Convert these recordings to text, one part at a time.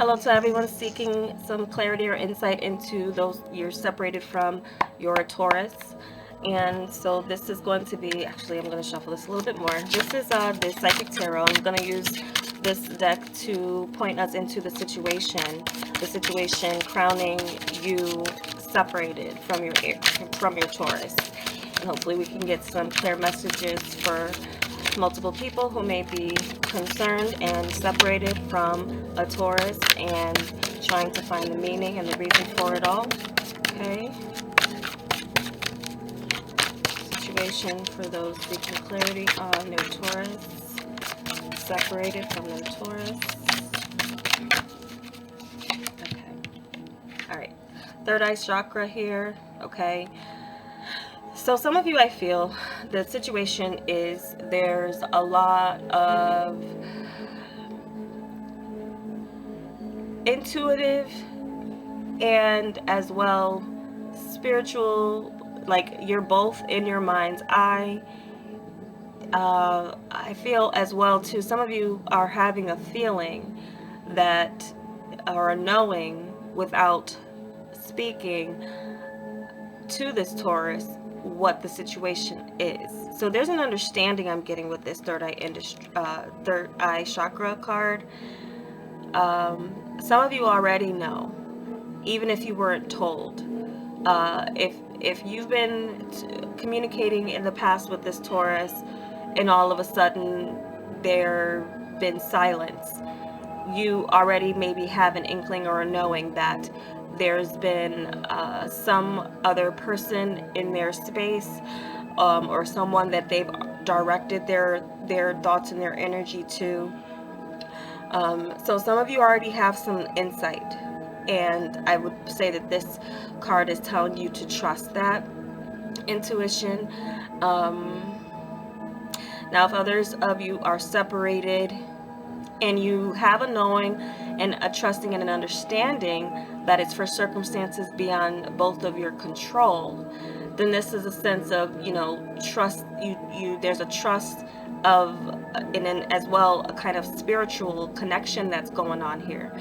Hello to everyone seeking some clarity or insight into those you're separated from your Taurus. And so this is going to be, actually I'm going to shuffle this a little bit more. This is the Psychic Tarot. I'm going to use this deck to point us into the situation crowning you separated from your Taurus. And hopefully we can get some clear messages for multiple people who may be concerned and separated from a Taurus and trying to find the meaning and the reason for it all. Okay. Situation for those seeking clarity on their Taurus, separated from their Taurus. Okay. All right. Third eye chakra here. Okay. So some of you, I feel, the situation is there's a lot of intuitive and as well spiritual, like you're both in your mind's eye. I feel as well too, some of you are having a feeling that, or a knowing without speaking to this Taurus, what the situation is. So there's an understanding I'm getting with this third eye chakra card. Some of you already know, even if you weren't told. If you've been communicating in the past with this Taurus and all of a sudden there been silence, you already maybe have an inkling or a knowing that there's been some other person in their space, or someone that they've directed their thoughts and their energy to. So some of you already have some insight, and I would say that this card is telling you to trust that intuition. Now, if others of you are separated and you have a knowing and a trusting and an understanding that it's for circumstances beyond both of your control, then this is a sense of, trust. There's a trust of, and then as well a kind of spiritual connection that's going on here.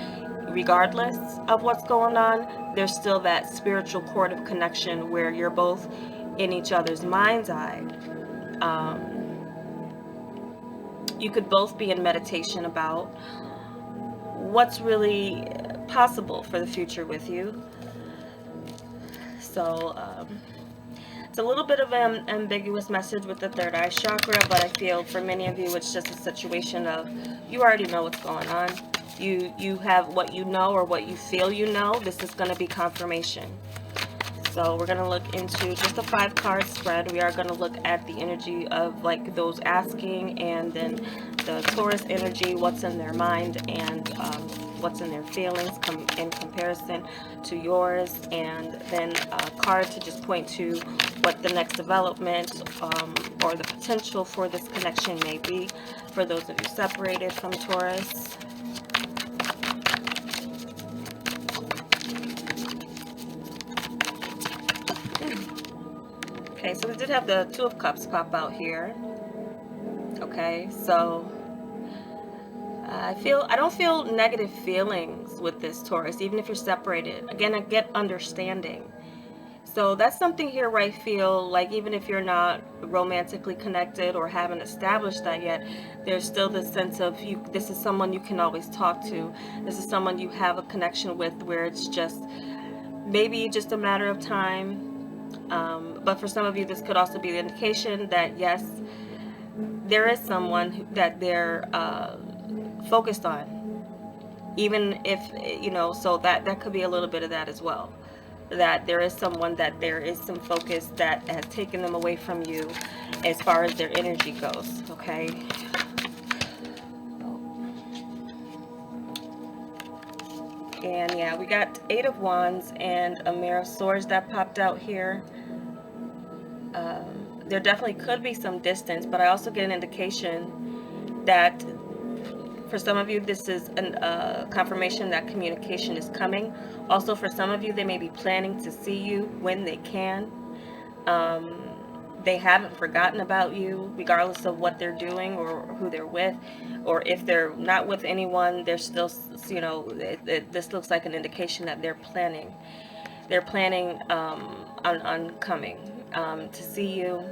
Regardless of what's going on, there's still that spiritual cord of connection where you're both in each other's mind's eye. You could both be in meditation about what's really possible for the future with you. So it's a little bit of an ambiguous message with the third eye chakra, but I feel for many of you it's just a situation of you already know what's going on. You have what you know or what you feel you know. This is going to be confirmation. So we're going to look into just a 5-card spread. We are going to look at the energy of like those asking, and then the Taurus energy, what's in their mind, and what's in their feelings in comparison to yours, and then a card to just point to what the next development or the potential for this connection may be for those of you separated from Taurus. Okay, so we did have the Two of Cups pop out here. Okay, so I don't feel negative feelings with this Taurus, even if you're separated. Again, I get understanding. So that's something here where I feel like even if you're not romantically connected or haven't established that yet, there's still this sense of this is someone you can always talk to. This is someone you have a connection with where it's just maybe just a matter of time. But for some of you, this could also be the indication that yes, there is someone that they're focused on, even if so that could be a little bit of that as well, that there is someone that there is some focus that has taken them away from you as far as their energy goes. Okay, and yeah, we got 8 of Wands and a Mirror of Swords that popped out here. There definitely could be some distance, but I also get an indication that for some of you, this is a confirmation that communication is coming. Also, for some of you, they may be planning to see you when they can. they haven't forgotten about you, regardless of what they're doing or who they're with, or if they're not with anyone, they're still, this looks like an indication that they're planning. They're planning on coming to see you.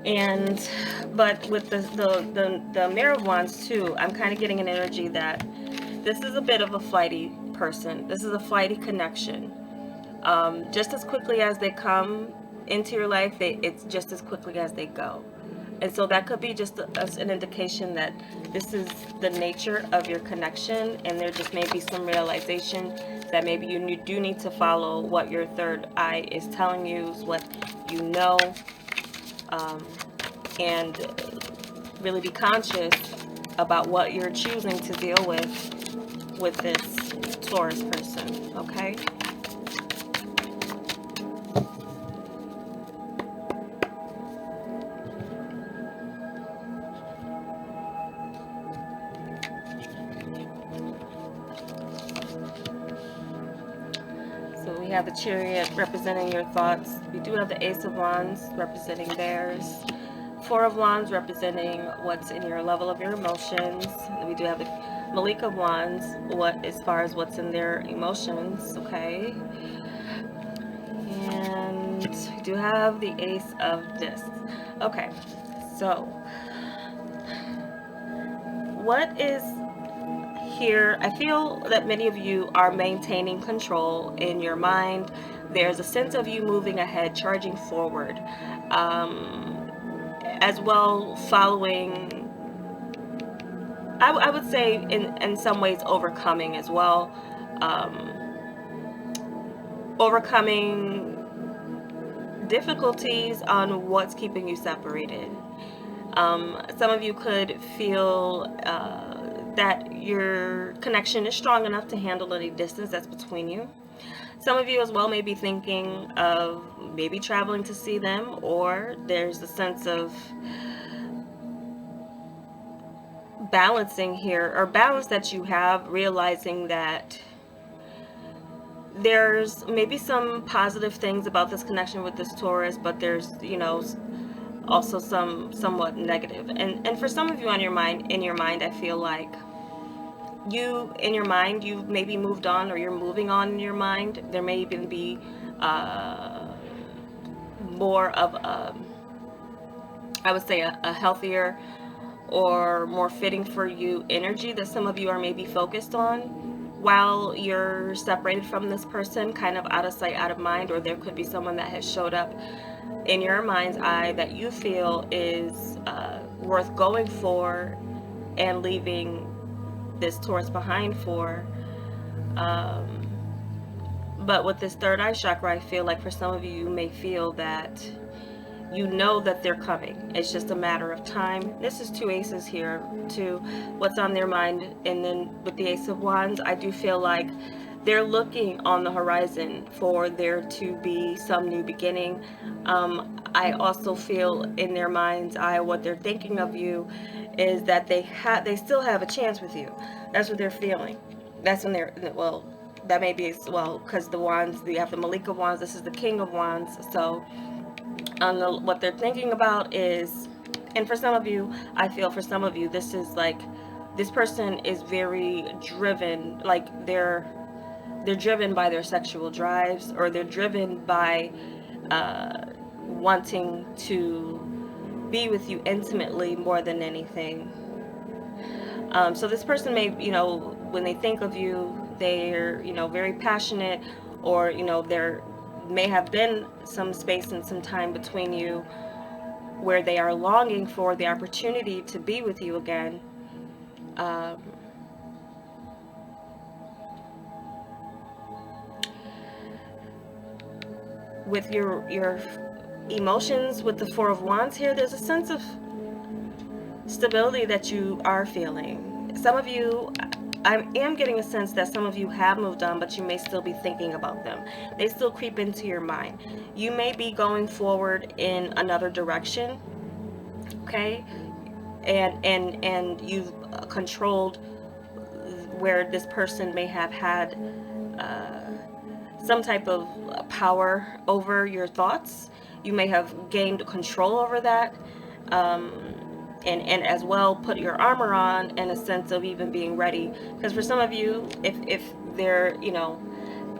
And but with the Mirror of Wands too, I'm kind of getting an energy that this is a bit of a flighty person. This is a flighty connection. Just as quickly as they come into your life, it's just as quickly as they go. And so that could be just an indication that this is the nature of your connection, and there just may be some realization that maybe you do need to follow what your third eye is telling you, is what you know, and really be conscious about what you're choosing to deal with this Taurus person, okay? So we have the Chariot representing your thoughts. We do have the Ace of Wands representing theirs. Four of Wands representing what's in your level of your emotions. And we do have the Malik of Wands, as far as what's in their emotions, okay? And we do have the Ace of Discs. Okay, so what is here? I feel that many of you are maintaining control in your mind. There's a sense of you moving ahead, charging forward, as well following, I would say in some ways overcoming as well, overcoming difficulties on what's keeping you separated. Some of you could feel that your connection is strong enough to handle any distance that's between you. Some of you as well may be thinking of maybe traveling to see them, or there's a sense of balancing here, or balance that you have, realizing that there's maybe some positive things about this connection with this Taurus, but there's, also somewhat negative. And for some of you in your mind, I feel like you've maybe moved on, or you're moving on in your mind. There may even be more of I would say a healthier or more fitting for you energy that some of you are maybe focused on while you're separated from this person, kind of out of sight, out of mind. Or there could be someone that has showed up in your mind's eye that you feel is worth going for and leaving this Taurus behind for. But with this third eye chakra, I feel like for some of you, you may feel that you know that they're coming. It's just a matter of time. This is two aces here, too. What's on their mind. And then with the Ace of Wands, I do feel like they're looking on the horizon for there to be some new beginning. I also feel in their mind's eye, what they're thinking of you is that they still have a chance with you. That's what they're feeling. That's when that may be, because the Wands, you have the Malik of Wands, this is the King of Wands. So what they're thinking about is, and for some of you, I feel for some of you, this is like, this person is very driven, like they're driven by their sexual drives, or they're driven by wanting to be with you intimately more than anything. So this person may, when they think of you, they're, very passionate, or, there may have been some space and some time between you where they are longing for the opportunity to be with you again. With your emotions, with the Four of Wands here, there's a sense of stability that you are feeling. Some of you, I am getting a sense that some of you have moved on, but you may still be thinking about them. They still creep into your mind. You may be going forward in another direction, okay? And you've controlled where this person may have had some type of power over your thoughts. you may have gained control over that, and as well put your armor on in a sense of even being ready. Because for some of you, if they're, you know,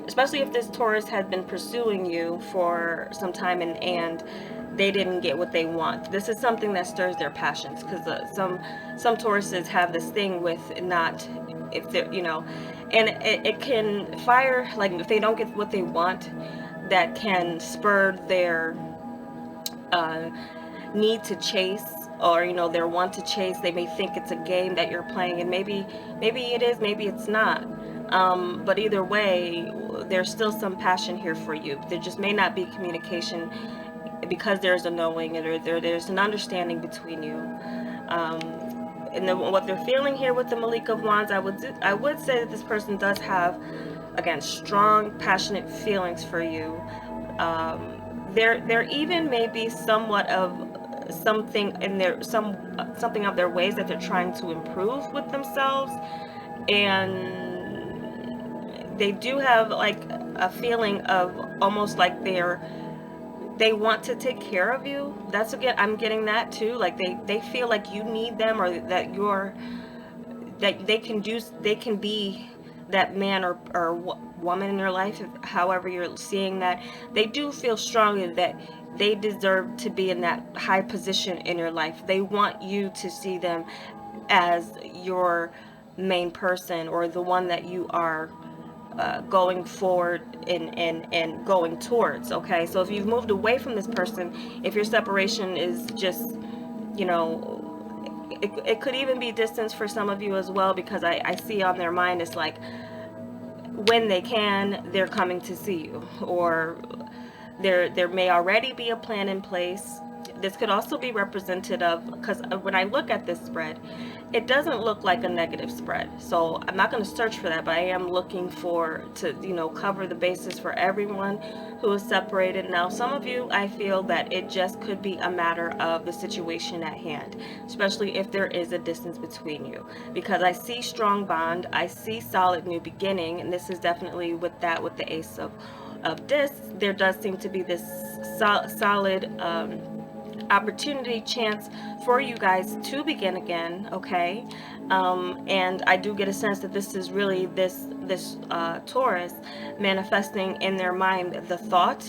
especially if this Taurus had been pursuing you for some time and they didn't get what they want, this is something that stirs their passions. Because some Tauruses have this thing with not, if they're, you know, and it can fire, like if they don't get what they want, that can spur their need to chase, or you know, their want to chase. They may think it's a game that you're playing, and maybe it is, maybe it's not, but either way, there's still some passion here for you. There just may not be communication because there's a knowing, or there's an understanding between you. And then what they're feeling here with the Malik of Wands, I would say that this person does have, again, strong, passionate feelings for you. There even may be somewhat of something in their something of their ways that they're trying to improve with themselves, and they do have like a feeling of almost like they want to take care of you. That's, again, I'm getting that too. Like they feel like you need them, or that they can be that man or woman in your life, however you're seeing that. They do feel strongly that they deserve to be in that high position in your life. They want you to see them as your main person, or the one that you are going forward and going towards. Okay, so if you've moved away from this person, if your separation is just, you know, it could even be distance for some of you as well, because I see on their mind, it's like when they can, they're coming to see you, or there may already be a plan in place. This could also be representative of, because when I look at this spread, it doesn't look like a negative spread. So I'm not going to search for that, but I am looking to, you know, cover the basis for everyone who is separated. Now, some of you, I feel that it just could be a matter of the situation at hand, especially if there is a distance between you, because I see strong bond, I see solid new beginning, and this is definitely with the Ace of Discs. There does seem to be this solid opportunity, chance for you guys to begin again. Okay, and I do get a sense that this is really this Taurus manifesting in their mind the thought,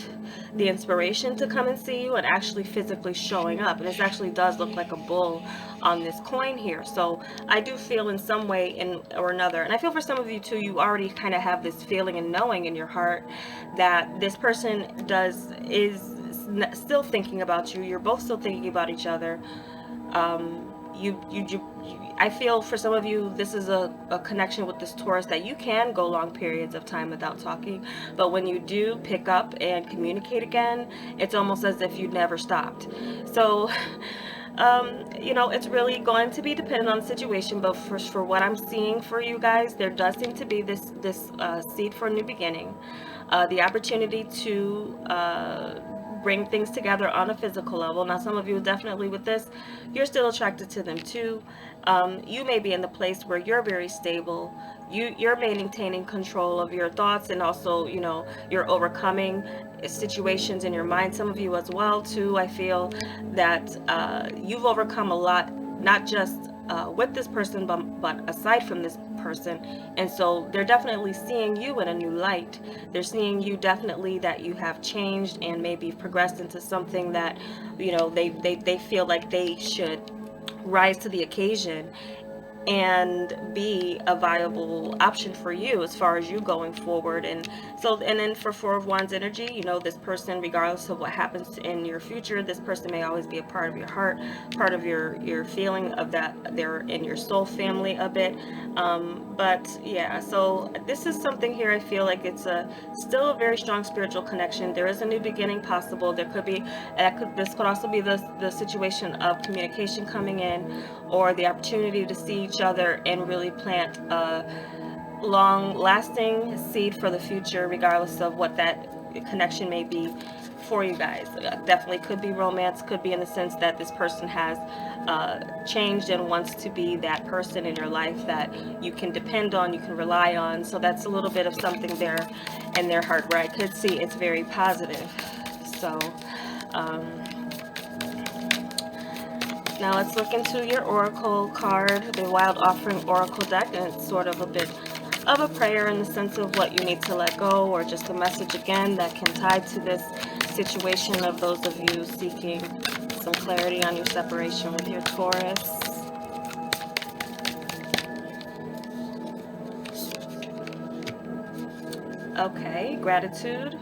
the inspiration to come and see you, and actually physically showing up. And this actually does look like a bull on this coin here. So I do feel in some way or another, and I feel for some of you too, you already kind of have this feeling and knowing in your heart that this person is still thinking about you. You're both still thinking about each other. I feel for some of you, this is a connection with this Taurus that you can go long periods of time without talking, but when you do pick up and communicate again, it's almost as if you never stopped. So you know, it's really going to be dependent on the situation, but for what I'm seeing for you guys, there does seem to be this seed for a new beginning, the opportunity to bring things together on a physical level. Now, some of you definitely with this, you're still attracted to them too. You may be in the place where you're very stable. You're maintaining control of your thoughts, and also, you know, you're overcoming situations in your mind. Some of you as well too. I feel that you've overcome a lot, not just with this person, but aside from this person. And so they're definitely seeing you in a new light. They're seeing you definitely that you have changed and maybe progressed into something that, you know, they feel like they should rise to the occasion and be a viable option for you as far as you going forward. And so, and then for Four of Wands energy, you know, this person, regardless of what happens in your future, this person may always be a part of your heart, part of your feeling of that they're in your soul family a bit. But yeah, so this is something here, I feel like it's still a very strong spiritual connection. There is a new beginning possible. There could be, this could also be the situation of communication coming in, or the opportunity to see each other and really plant a long-lasting seed for the future, regardless of what that connection may be for you guys. Definitely could be romance, could be in the sense that this person has changed and wants to be that person in your life that you can depend on, you can rely on. So that's a little bit of something there in their heart where I could see it's very positive. So Um, Now let's look into your oracle card, the Wild Offering Oracle deck, and it's sort of a bit of a prayer in the sense of what you need to let go, or just a message again that can tie to this situation of those of you seeking some clarity on your separation with your Taurus. Okay, gratitude.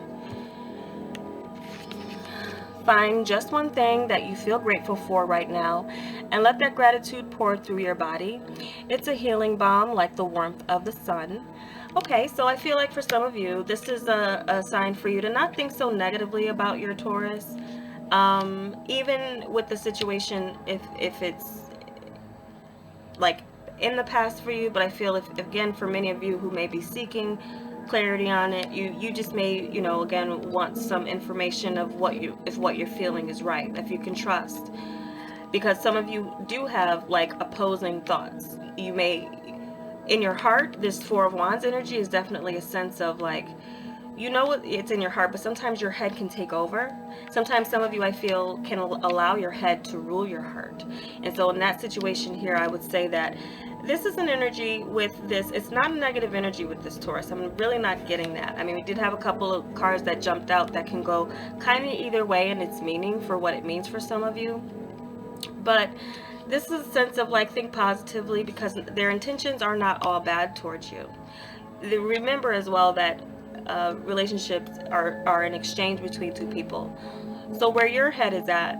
Find just one thing that you feel grateful for right now and let that gratitude pour through your body. It's a healing balm like the warmth of the sun. Okay, so I feel like for some of you, this is a sign for you to not think so negatively about your Taurus. Even with the situation, if it's like in the past for you, but I feel if again for many of you who may be seeking clarity on it, you just may, you know, again want some information of if what you're feeling is right, if you can trust, because some of you do have like opposing thoughts. You may, in your heart, this Four of Wands energy is definitely a sense of like, you know, it's in your heart, but sometimes your head can take over. Sometimes some of you, I feel, can allow your head to rule your heart. And so in that situation here, I would say that this is an energy with this. It's not a negative energy with this Taurus. I'm really not getting that. I mean, we did have a couple of cards that jumped out that can go kind of either way in its meaning for what it means for some of you. But this is a sense of like, think positively, because their intentions are not all bad towards you. Remember as well that relationships are an exchange between two people. So where your head is at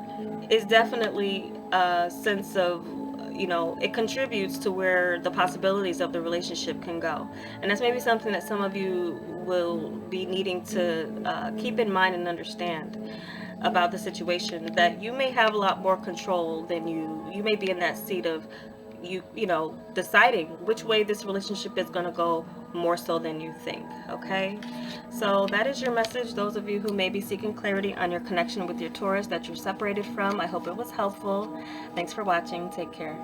is definitely a sense of, you know, it contributes to where the possibilities of the relationship can go. And that's maybe something that some of you will be needing to keep in mind and understand about the situation, that you may have a lot more control than you may be in that seat of you know, deciding which way this relationship is going to go more so than you think. Okay, so that is your message, those of you who may be seeking clarity on your connection with your Taurus that you're separated from. I hope it was helpful. Thanks for watching. Take care.